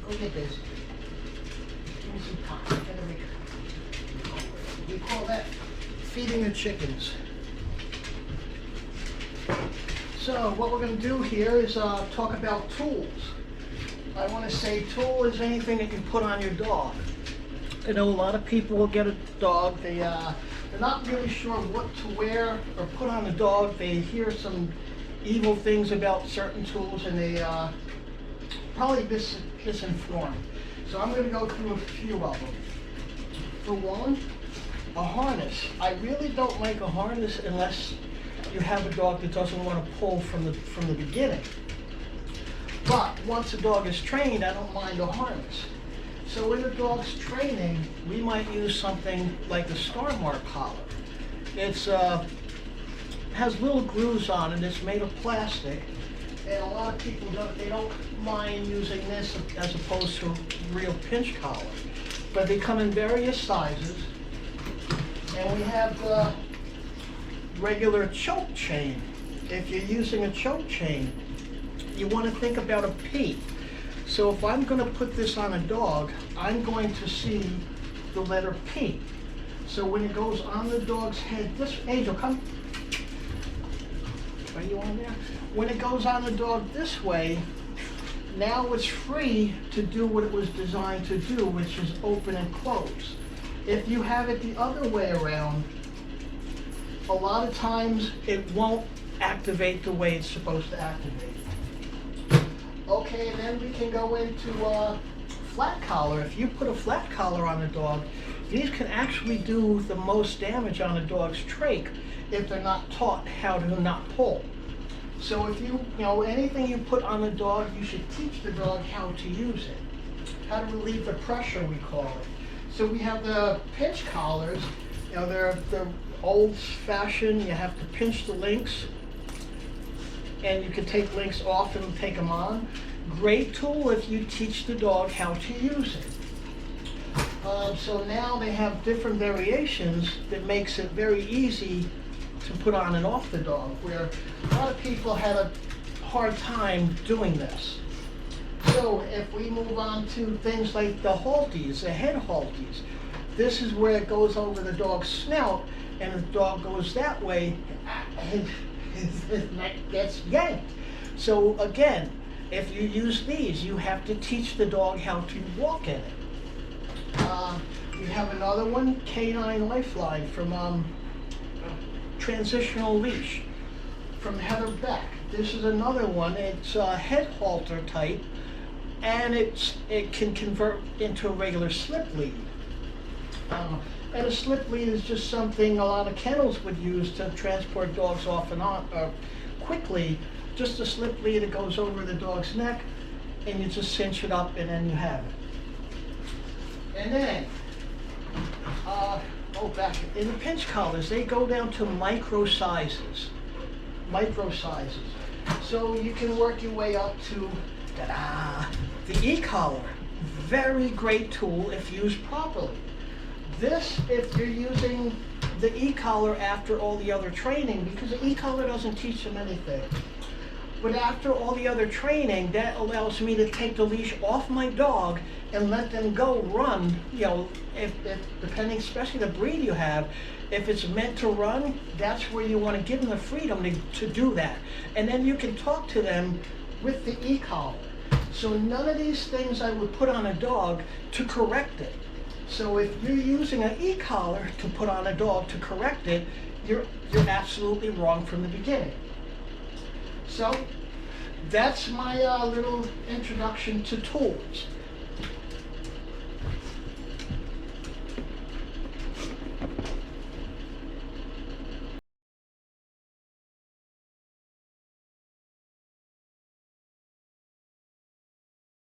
Go get busy. Give me some time. Gotta make- We call that feeding the chickens. So what we're going to do here is talk about tools. I want to say tool is anything that you put on your dog. I know a lot of people will get a dog, they're not really sure what to wear or put on the dog. They hear some evil things about certain tools and they probably misinformed. So I'm going to go through a few of them. For one, a harness. I really don't like a harness unless you have a dog that doesn't want to pull from the beginning. But once a dog is trained, I don't mind a harness. So in the dog's training, we might use something like a Star Mark collar. It's has little grooves on it. It's made of plastic, and a lot of people don't mind using this as opposed to a real pinch collar. But they come in various sizes, and we have the regular choke chain. If you're using a choke chain, you want to think about a P. So if I'm going to put this on a dog, I'm going to see the letter P. So when it goes on the dog's head, this, Angel, come. Are you on there? When it goes on the dog this way, now it's free to do what it was designed to do, which is open and close. If you have it the other way around, a lot of times it won't activate the way it's supposed to activate. Okay, then we can go into flat collar. If you put a flat collar on a dog, these can actually do the most damage on a dog's trach if they're not taught how to not pull. So if you anything you put on a dog, you should teach the dog how to use it, how to relieve the pressure, we call it. So we have the pinch collars. They're old-fashioned. You have to pinch the links, and you can take links off and take them on. Great tool if you teach the dog how to use it. So now they have different variations that makes it very easy to put on and off the dog, where a lot of people had a hard time doing this. So if we move on to things like the halties, the head halties, this is where it goes over the dog's snout, and the dog goes that way, his neck gets yanked. So again, if you use these, you have to teach the dog how to walk in it. We have another one, Canine Lifeline from Transitional Leash from Heather Beck. This is another one. It's a head halter type, and it can convert into a regular slip lead. And a slip lead is just something a lot of kennels would use to transport dogs off and on quickly. Just a slip lead that goes over the dog's neck, and you just cinch it up, and then you have it. And then, back in the pinch collars, they go down to micro sizes. So you can work your way up to the e-collar. Very great tool if used properly. This, if you're using the e-collar after all the other training, because the e-collar doesn't teach them anything. But after all the other training, that allows me to take the leash off my dog and let them go run. If depending, especially the breed you have, if it's meant to run, that's where you want to give them the freedom to do that. And then you can talk to them with the e-collar. So none of these things I would put on a dog to correct it. So if you're using an e-collar to put on a dog to correct it, you're absolutely wrong from the beginning. So that's my little introduction to tools.